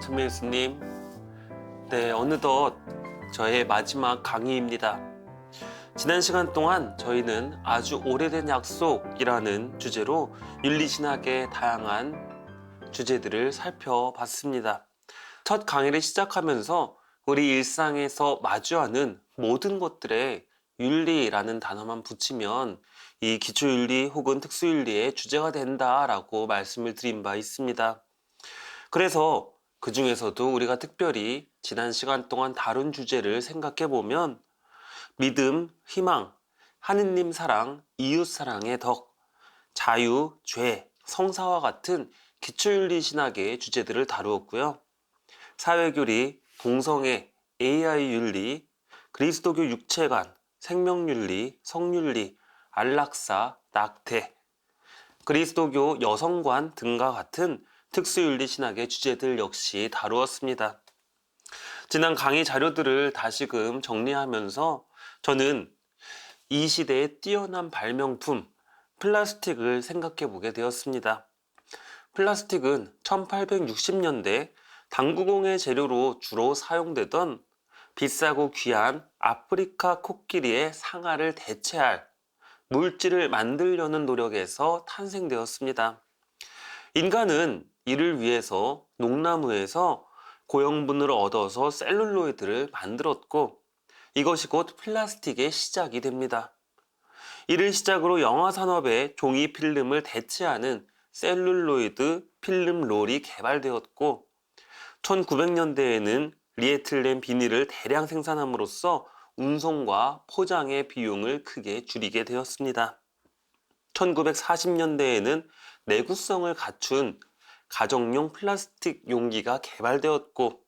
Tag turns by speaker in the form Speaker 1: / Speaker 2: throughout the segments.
Speaker 1: 김예수님. 네, 어느덧 저의 마지막 강의입니다. 지난 시간 동안 저희는 아주 오래된 약속이라는 주제로 윤리신학의 다양한 주제들을 살펴봤습니다. 첫 강의를 시작하면서 우리 일상에서 마주하는 모든 것들에 윤리라는 단어만 붙이면 이 기초윤리 혹은 특수윤리의 주제가 된다라고 말씀을 드린 바 있습니다. 그래서 그 중에서도 우리가 특별히 지난 시간 동안 다룬 주제를 생각해 보면 믿음, 희망, 하느님 사랑, 이웃 사랑의 덕, 자유, 죄, 성사와 같은 기초윤리 신학의 주제들을 다루었고요. 사회교리, 동성애, AI 윤리, 그리스도교 육체관, 생명윤리, 성윤리, 안락사, 낙태, 그리스도교 여성관 등과 같은 특수윤리 신학의 주제들 역시 다루었습니다. 지난 강의 자료들을 다시금 정리하면서 저는 이 시대의 뛰어난 발명품 플라스틱을 생각해 보게 되었습니다. 플라스틱은 1860년대 당구공예 재료로 주로 사용되던 비싸고 귀한 아프리카 코끼리의 상아를 대체할 물질을 만들려는 노력에서 탄생되었습니다. 인간은 이를 위해서 농나무에서 고형분을 얻어서 셀룰로이드를 만들었고 이것이 곧 플라스틱의 시작이 됩니다. 이를 시작으로 영화산업에 종이 필름을 대체하는 셀룰로이드 필름 롤이 개발되었고 1900년대에는 리에틸렌 비닐을 대량 생산함으로써 운송과 포장의 비용을 크게 줄이게 되었습니다. 1940년대에는 내구성을 갖춘 가정용 플라스틱 용기가 개발되었고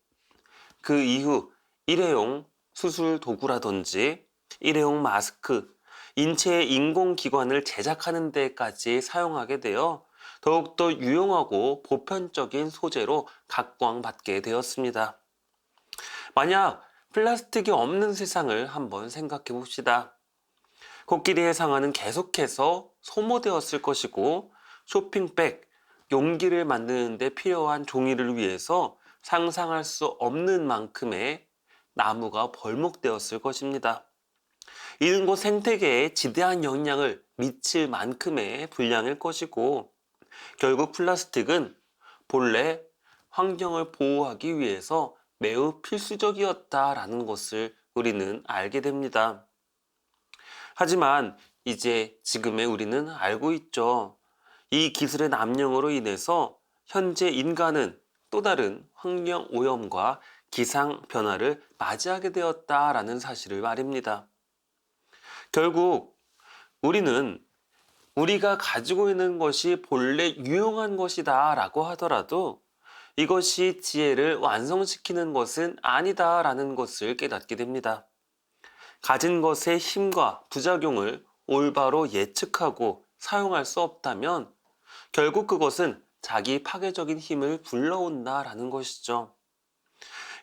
Speaker 1: 그 이후 일회용 수술 도구라든지 일회용 마스크, 인체의 인공기관을 제작하는 데까지 사용하게 되어 더욱더 유용하고 보편적인 소재로 각광받게 되었습니다. 만약 플라스틱이 없는 세상을 한번 생각해 봅시다. 코끼리의 상아는 계속해서 소모되었을 것이고 쇼핑백, 용기를 만드는 데 필요한 종이를 위해서 상상할 수 없는 만큼의 나무가 벌목되었을 것입니다. 이는 곧 생태계에 지대한 영향을 미칠 만큼의 분량일 것이고 결국 플라스틱은 본래 환경을 보호하기 위해서 매우 필수적이었다라는 것을 우리는 알게 됩니다. 하지만 이제 지금의 우리는 알고 있죠. 이 기술의 남용으로 인해서 현재 인간은 또 다른 환경 오염과 기상 변화를 맞이하게 되었다라는 사실을 말입니다. 결국 우리는 우리가 가지고 있는 것이 본래 유용한 것이다 라고 하더라도 이것이 지혜를 완성시키는 것은 아니다 라는 것을 깨닫게 됩니다. 가진 것의 힘과 부작용을 올바로 예측하고 사용할 수 없다면 결국 그것은 자기 파괴적인 힘을 불러온다라는 것이죠.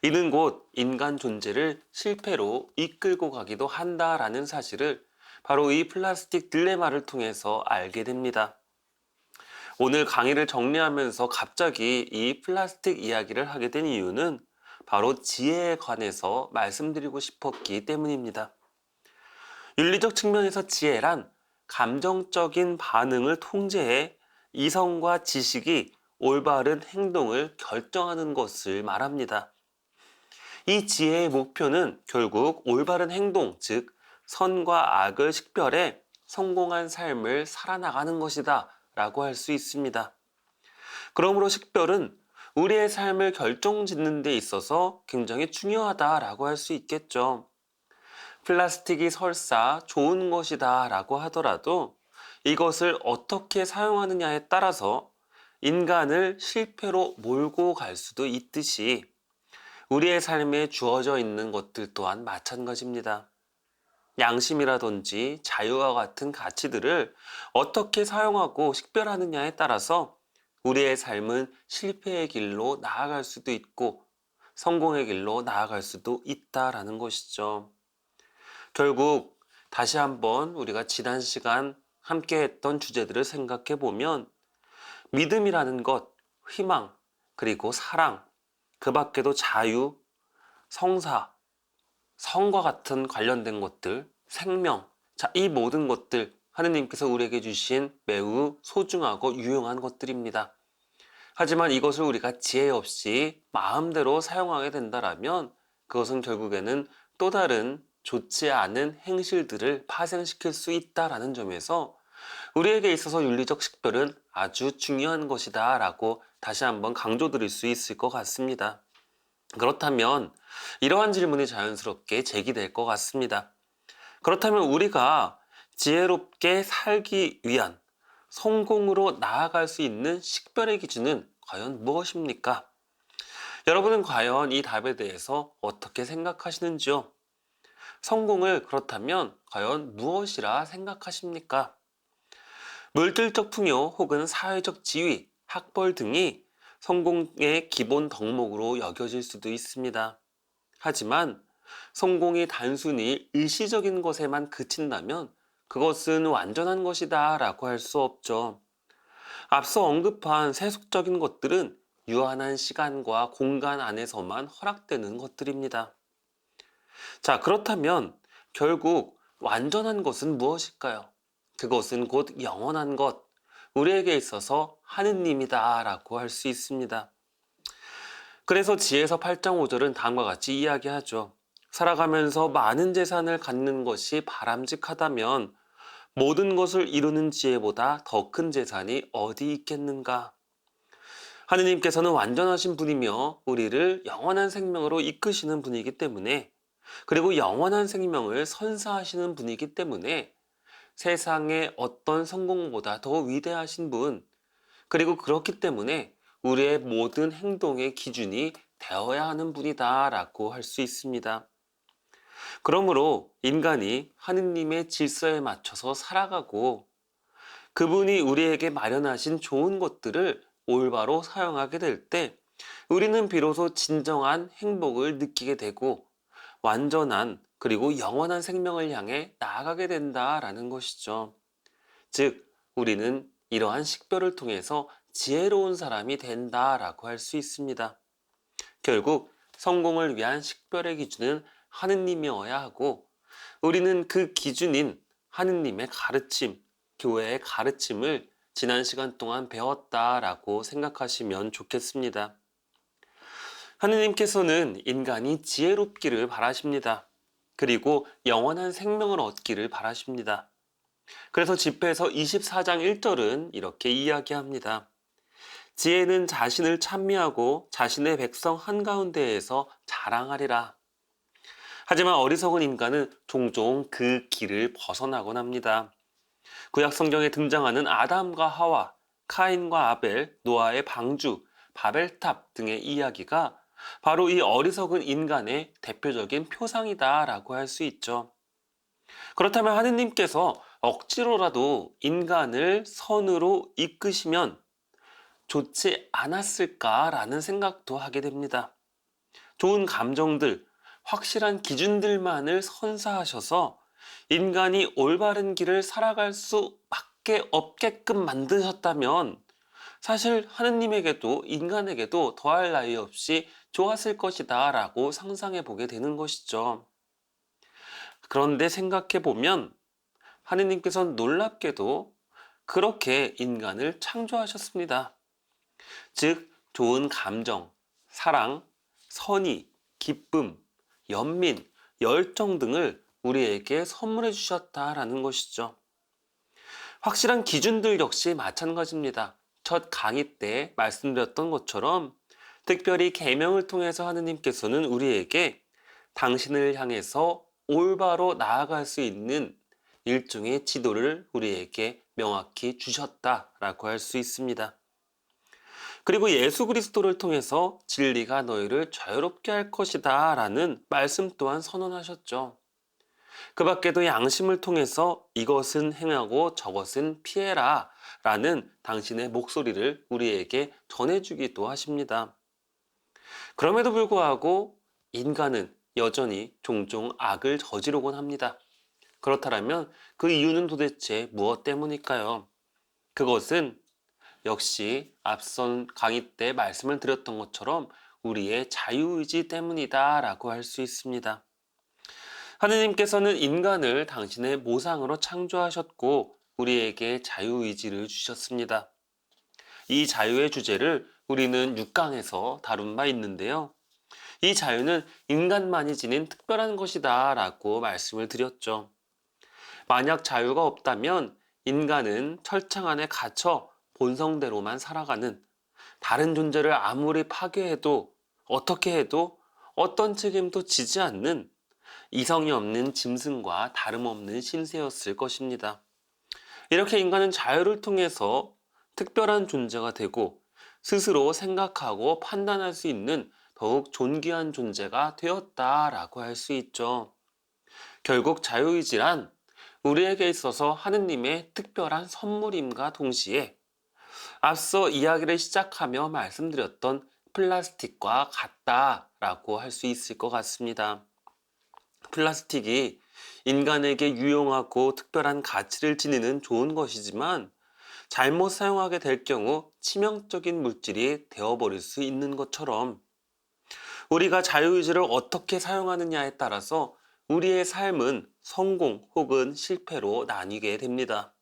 Speaker 1: 이는 곧 인간 존재를 실패로 이끌고 가기도 한다라는 사실을 바로 이 플라스틱 딜레마를 통해서 알게 됩니다. 오늘 강의를 정리하면서 갑자기 이 플라스틱 이야기를 하게 된 이유는 바로 지혜에 관해서 말씀드리고 싶었기 때문입니다. 윤리적 측면에서 지혜란 감정적인 반응을 통제해 이성과 지식이 올바른 행동을 결정하는 것을 말합니다. 이 지혜의 목표는 결국 올바른 행동, 즉 선과 악을 식별해 성공한 삶을 살아나가는 것이다 라고 할 수 있습니다. 그러므로 식별은 우리의 삶을 결정짓는 데 있어서 굉장히 중요하다라고 할 수 있겠죠. 플라스틱이 설사 좋은 것이다 라고 하더라도 이것을 어떻게 사용하느냐에 따라서 인간을 실패로 몰고 갈 수도 있듯이 우리의 삶에 주어져 있는 것들 또한 마찬가지입니다. 양심이라든지 자유와 같은 가치들을 어떻게 사용하고 식별하느냐에 따라서 우리의 삶은 실패의 길로 나아갈 수도 있고 성공의 길로 나아갈 수도 있다라는 것이죠. 결국 다시 한번 우리가 지난 시간 함께 했던 주제들을 생각해 보면 믿음이라는 것, 희망, 그리고 사랑, 그 밖에도 자유, 성사, 성과 같은 관련된 것들, 생명, 자, 이 모든 것들 하느님께서 우리에게 주신 매우 소중하고 유용한 것들입니다. 하지만 이것을 우리가 지혜 없이 마음대로 사용하게 된다라면 그것은 결국에는 또 다른 좋지 않은 행실들을 파생시킬 수 있다라는 점에서 우리에게 있어서 윤리적 식별은 아주 중요한 것이다 라고 다시 한번 강조드릴 수 있을 것 같습니다. 그렇다면 이러한 질문이 자연스럽게 제기될 것 같습니다. 그렇다면 우리가 지혜롭게 살기 위한 성공으로 나아갈 수 있는 식별의 기준은 과연 무엇입니까? 여러분은 과연 이 답에 대해서 어떻게 생각하시는지요? 성공을 그렇다면 과연 무엇이라 생각하십니까? 물질적 풍요 혹은 사회적 지위, 학벌 등이 성공의 기본 덕목으로 여겨질 수도 있습니다. 하지만 성공이 단순히 일시적인 것에만 그친다면 그것은 완전한 것이다 라고 할 수 없죠. 앞서 언급한 세속적인 것들은 유한한 시간과 공간 안에서만 허락되는 것들입니다. 자, 그렇다면 결국 완전한 것은 무엇일까요? 그것은 곧 영원한 것, 우리에게 있어서 하느님이다 라고 할 수 있습니다. 그래서 지혜서 8장 5절은 다음과 같이 이야기하죠. 살아가면서 많은 재산을 갖는 것이 바람직하다면 모든 것을 이루는 지혜보다 더 큰 재산이 어디 있겠는가? 하느님께서는 완전하신 분이며 우리를 영원한 생명으로 이끄시는 분이기 때문에, 그리고 영원한 생명을 선사하시는 분이기 때문에 세상의 어떤 성공보다 더 위대하신 분, 그리고 그렇기 때문에 우리의 모든 행동의 기준이 되어야 하는 분이다 라고 할 수 있습니다. 그러므로 인간이 하느님의 질서에 맞춰서 살아가고 그분이 우리에게 마련하신 좋은 것들을 올바로 사용하게 될 때 우리는 비로소 진정한 행복을 느끼게 되고 완전한 그리고 영원한 생명을 향해 나아가게 된다라는 것이죠. 즉, 우리는 이러한 식별을 통해서 지혜로운 사람이 된다라고 할 수 있습니다. 결국 성공을 위한 식별의 기준은 하느님이어야 하고 우리는 그 기준인 하느님의 가르침, 교회의 가르침을 지난 시간 동안 배웠다라고 생각하시면 좋겠습니다. 하느님께서는 인간이 지혜롭기를 바라십니다. 그리고 영원한 생명을 얻기를 바라십니다. 그래서 집회에서 24장 1절은 이렇게 이야기합니다. 지혜는 자신을 찬미하고 자신의 백성 한가운데에서 자랑하리라. 하지만 어리석은 인간은 종종 그 길을 벗어나곤 합니다. 구약 성경에 등장하는 아담과 하와, 카인과 아벨, 노아의 방주, 바벨탑 등의 이야기가 바로 이 어리석은 인간의 대표적인 표상이다라고 할 수 있죠. 그렇다면 하느님께서 억지로라도 인간을 선으로 이끄시면 좋지 않았을까라는 생각도 하게 됩니다. 좋은 감정들, 확실한 기준들만을 선사하셔서 인간이 올바른 길을 살아갈 수밖에 없게끔 만드셨다면 사실 하느님에게도 인간에게도 더할 나위 없이 좋았을 것이다 라고 상상해 보게 되는 것이죠. 그런데 생각해 보면 하느님께서는 놀랍게도 그렇게 인간을 창조하셨습니다. 즉, 좋은 감정, 사랑, 선의, 기쁨, 연민, 열정 등을 우리에게 선물해 주셨다라는 것이죠. 확실한 기준들 역시 마찬가지입니다. 첫 강의 때 말씀드렸던 것처럼 특별히 계명을 통해서 하느님께서는 우리에게 당신을 향해서 올바로 나아갈 수 있는 일종의 지도를 우리에게 명확히 주셨다라고 할 수 있습니다. 그리고 예수 그리스도를 통해서 진리가 너희를 자유롭게 할 것이다 라는 말씀 또한 선언하셨죠. 그 밖에도 양심을 통해서 이것은 행하고 저것은 피해라 라는 당신의 목소리를 우리에게 전해주기도 하십니다. 그럼에도 불구하고 인간은 여전히 종종 악을 저지르곤 합니다. 그렇다면 그 이유는 도대체 무엇 때문일까요? 그것은 역시 앞선 강의 때 말씀을 드렸던 것처럼 우리의 자유의지 때문이다 라고 할 수 있습니다. 하느님께서는 인간을 당신의 모상으로 창조하셨고 우리에게 자유의지를 주셨습니다. 이 자유의 주제를 우리는 6강에서 다룬 바 있는데요. 이 자유는 인간만이 지닌 특별한 것이다 라고 말씀을 드렸죠. 만약 자유가 없다면 인간은 철창 안에 갇혀 본성대로만 살아가는, 다른 존재를 아무리 파괴해도 어떻게 해도 어떤 책임도 지지 않는 이성이 없는 짐승과 다름없는 신세였을 것입니다. 이렇게 인간은 자유를 통해서 특별한 존재가 되고 스스로 생각하고 판단할 수 있는 더욱 존귀한 존재가 되었다라고 할 수 있죠. 결국 자유의지란 우리에게 있어서 하느님의 특별한 선물임과 동시에 앞서 이야기를 시작하며 말씀드렸던 플라스틱과 같다라고 할 수 있을 것 같습니다. 플라스틱이 인간에게 유용하고 특별한 가치를 지니는 좋은 것이지만 잘못 사용하게 될 경우 치명적인 물질이 되어버릴 수 있는 것처럼 우리가 자유의지를 어떻게 사용하느냐에 따라서 우리의 삶은 성공 혹은 실패로 나뉘게 됩니다.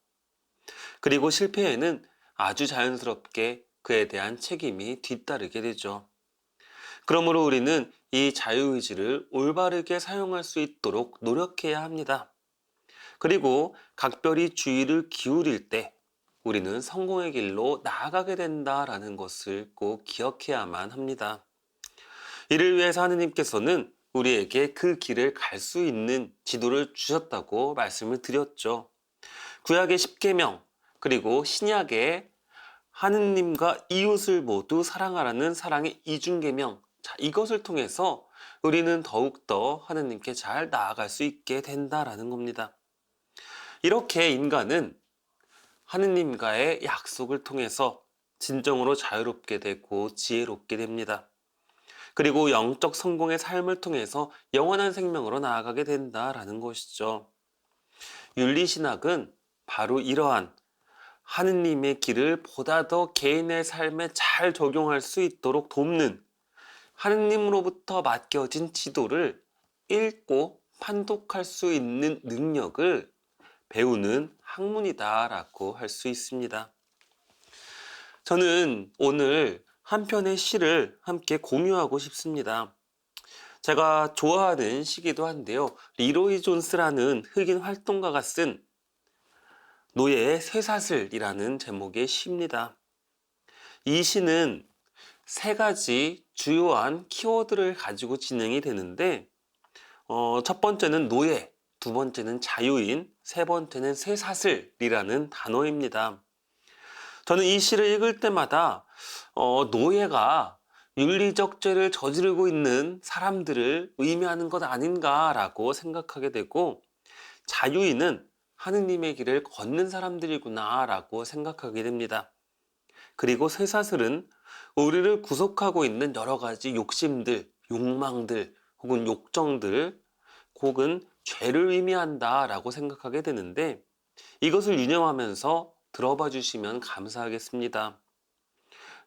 Speaker 1: 그리고 실패에는 아주 자연스럽게 그에 대한 책임이 뒤따르게 되죠. 그러므로 우리는 이 자유의지를 올바르게 사용할 수 있도록 노력해야 합니다. 그리고 각별히 주의를 기울일 때 우리는 성공의 길로 나아가게 된다라는 것을 꼭 기억해야만 합니다. 이를 위해서 하느님께서는 우리에게 그 길을 갈 수 있는 지도를 주셨다고 말씀을 드렸죠. 구약의 10계명 그리고 신약의 하느님과 이웃을 모두 사랑하라는 사랑의 이중계명, 이것을 통해서 우리는 더욱더 하느님께 잘 나아갈 수 있게 된다라는 겁니다. 이렇게 인간은 하느님과의 약속을 통해서 진정으로 자유롭게 되고 지혜롭게 됩니다. 그리고 영적 성공의 삶을 통해서 영원한 생명으로 나아가게 된다라는 것이죠. 윤리신학은 바로 이러한 하느님의 길을 보다 더 개인의 삶에 잘 적용할 수 있도록 돕는 하느님으로부터 맡겨진 지도를 읽고 판독할 수 있는 능력을 배우는 학문이다라고 할 수 있습니다. 저는 오늘 한 편의 시를 함께 공유하고 싶습니다. 제가 좋아하는 시기도 한데요. 리로이 존스라는 흑인 활동가가 쓴 노예의 쇠사슬이라는 제목의 시입니다. 이 시는 세 가지 주요한 키워드를 가지고 진행이 되는데 첫 번째는 노예, 두 번째는 자유인, 세 번째는 쇠사슬이라는 단어입니다. 저는 이 시를 읽을 때마다 노예가 윤리적 죄를 저지르고 있는 사람들을 의미하는 것 아닌가라고 생각하게 되고, 자유인은 하느님의 길을 걷는 사람들이구나 라고 생각하게 됩니다. 그리고 쇠사슬은 우리를 구속하고 있는 여러 가지 욕심들, 욕망들, 혹은 욕정들, 혹은 죄를 의미한다 라고 생각하게 되는데, 이것을 유념하면서 들어봐 주시면 감사하겠습니다.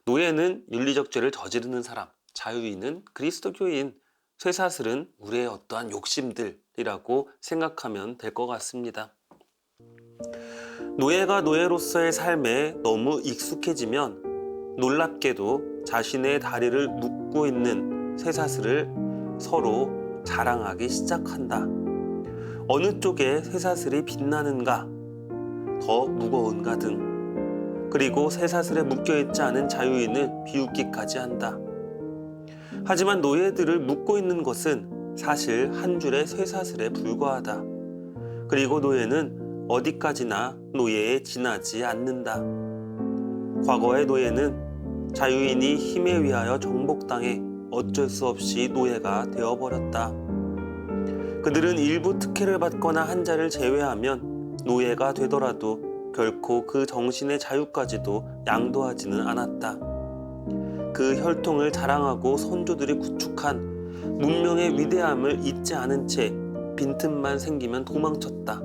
Speaker 1: 노예는 윤리적 죄를 저지르는 사람, 자유인은 그리스도교인, 쇠사슬은 우리의 어떠한 욕심들이라고 생각하면 될 것 같습니다. 노예가 노예로서의 삶에 너무 익숙해지면 놀랍게도 자신의 다리를 묶고 있는 쇠사슬을 서로 자랑하기 시작한다. 어느 쪽에 쇠사슬이 빛나는가, 더 무거운가 등, 그리고 쇠사슬에 묶여있지 않은 자유인을 비웃기까지 한다. 하지만 노예들을 묶고 있는 것은 사실 한 줄의 쇠사슬에 불과하다. 그리고 노예는 어디까지나 노예에 지나지 않는다. 과거의 노예는 자유인이 힘에 의하여 정복당해 어쩔 수 없이 노예가 되어버렸다. 그들은 일부 특혜를 받거나 한자를 제외하면 노예가 되더라도 결코 그 정신의 자유까지도 양도하지는 않았다. 그 혈통을 자랑하고 선조들이 구축한 문명의 위대함을 잊지 않은 채 빈틈만 생기면 도망쳤다.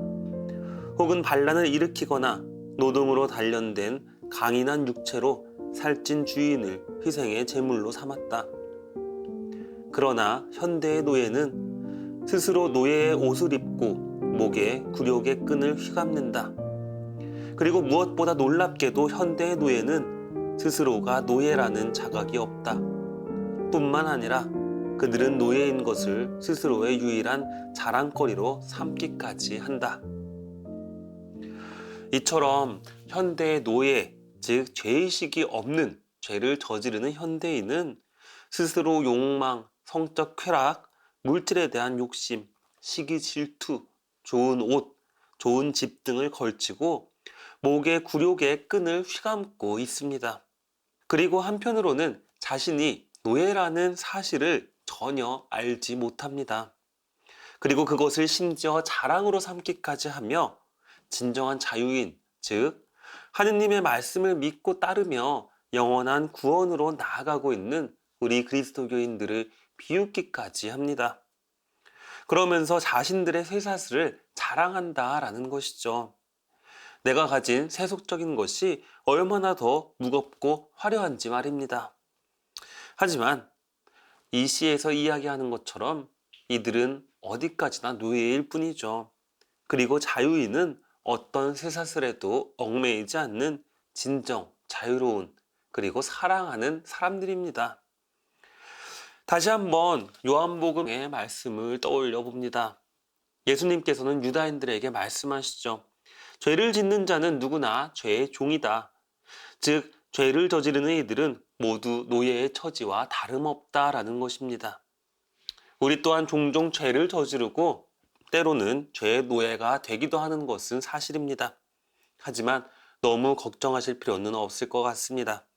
Speaker 1: 혹은 반란을 일으키거나 노동으로 단련된 강인한 육체로 살찐 주인을 희생의 제물로 삼았다. 그러나 현대의 노예는 스스로 노예의 옷을 입고 목에 굴욕의 끈을 휘감는다. 그리고 무엇보다 놀랍게도 현대의 노예는 스스로가 노예라는 자각이 없다. 뿐만 아니라 그들은 노예인 것을 스스로의 유일한 자랑거리로 삼기까지 한다. 이처럼 현대의 노예, 즉 죄의식이 없는 죄를 저지르는 현대인은 스스로 욕망, 성적 쾌락, 물질에 대한 욕심, 시기 질투, 좋은 옷, 좋은 집 등을 걸치고 목에 굴욕의 끈을 휘감고 있습니다. 그리고 한편으로는 자신이 노예라는 사실을 전혀 알지 못합니다. 그리고 그것을 심지어 자랑으로 삼기까지 하며 진정한 자유인, 즉 하느님의 말씀을 믿고 따르며 영원한 구원으로 나아가고 있는 우리 그리스도교인들을 비웃기까지 합니다. 그러면서 자신들의 쇠사슬을 자랑한다라는 것이죠. 내가 가진 세속적인 것이 얼마나 더 무겁고 화려한지 말입니다. 하지만 이 시에서 이야기하는 것처럼 이들은 어디까지나 노예일 뿐이죠. 그리고 자유인은 어떤 쇠사슬에도 얽매이지 않는 진정, 자유로운, 그리고 사랑하는 사람들입니다. 다시 한번 요한복음의 말씀을 떠올려 봅니다. 예수님께서는 유다인들에게 말씀하시죠. 죄를 짓는 자는 누구나 죄의 종이다. 즉, 죄를 저지르는 이들은 모두 노예의 처지와 다름없다라는 것입니다. 우리 또한 종종 죄를 저지르고 때로는 죄의 노예가 되기도 하는 것은 사실입니다. 하지만 너무 걱정하실 필요는 없을 것 같습니다.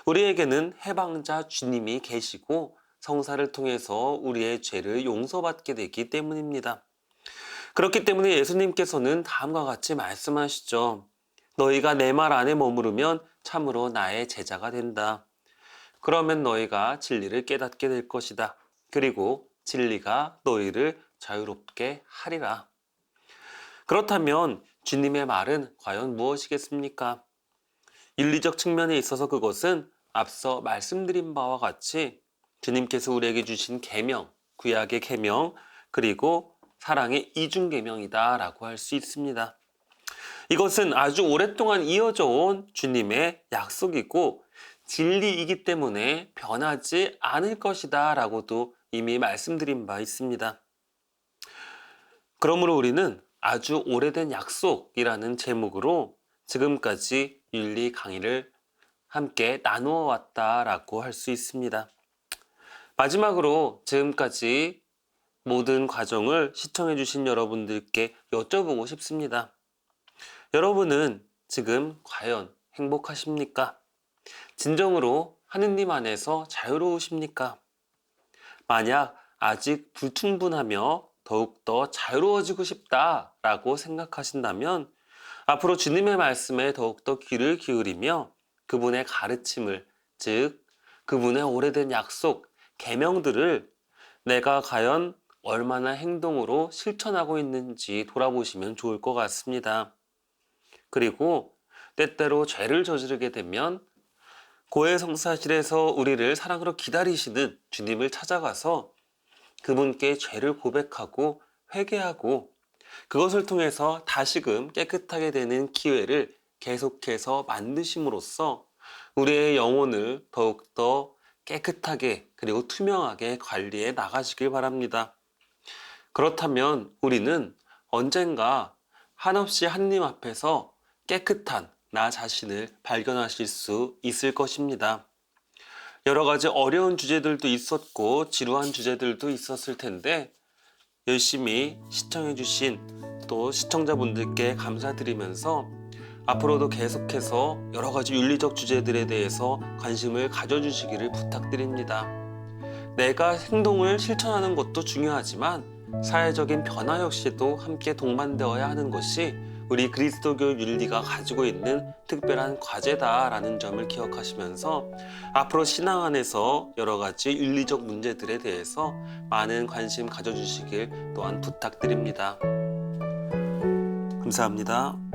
Speaker 1: 우리에게는 해방자 주님이 계시고 성사를 통해서 우리의 죄를 용서받게 되기 때문입니다. 그렇기 때문에 예수님께서는 다음과 같이 말씀하시죠. 너희가 내 말 안에 머무르면 참으로 나의 제자가 된다. 그러면 너희가 진리를 깨닫게 될 것이다. 그리고 진리가 너희를 자유롭게 하리라. 그렇다면 주님의 말은 과연 무엇이겠습니까? 윤리적 측면에 있어서 그것은 앞서 말씀드린 바와 같이 주님께서 우리에게 주신 계명, 구약의 계명, 그리고 사랑의 이중계명이다 라고 할 수 있습니다. 이것은 아주 오랫동안 이어져 온 주님의 약속이고 진리이기 때문에 변하지 않을 것이다 라고도 이미 말씀드린 바 있습니다. 그러므로 우리는 아주 오래된 약속이라는 제목으로 지금까지 윤리 강의를 함께 나누어 왔다라고 할 수 있습니다. 마지막으로 지금까지 모든 과정을 시청해 주신 여러분들께 여쭤보고 싶습니다. 여러분은 지금 과연 행복하십니까? 진정으로 하느님 안에서 자유로우십니까? 만약 아직 불충분하며 더욱더 자유로워지고 싶다라고 생각하신다면 앞으로 주님의 말씀에 더욱더 귀를 기울이며 그분의 가르침을, 즉 그분의 오래된 약속, 계명들을 내가 과연 얼마나 행동으로 실천하고 있는지 돌아보시면 좋을 것 같습니다. 그리고 때때로 죄를 저지르게 되면 고해성사실에서 우리를 사랑으로 기다리시는 주님을 찾아가서 그분께 죄를 고백하고 회개하고 그것을 통해서 다시금 깨끗하게 되는 기회를 계속해서 만드심으로써 우리의 영혼을 더욱더 깨끗하게 그리고 투명하게 관리해 나가시길 바랍니다. 그렇다면 우리는 언젠가 한없이 하느님 앞에서 깨끗한 나 자신을 발견하실 수 있을 것입니다. 여러 가지 어려운 주제들도 있었고 지루한 주제들도 있었을 텐데 열심히 시청해주신 또 시청자분들께 감사드리면서 앞으로도 계속해서 여러 가지 윤리적 주제들에 대해서 관심을 가져주시기를 부탁드립니다. 내가 행동을 실천하는 것도 중요하지만 사회적인 변화 역시도 함께 동반되어야 하는 것이 우리 그리스도교 윤리가 가지고 있는 특별한 과제다라는 점을 기억하시면서 앞으로 신앙 안에서 여러 가지 윤리적 문제들에 대해서 많은 관심 가져주시길 또한 부탁드립니다. 감사합니다.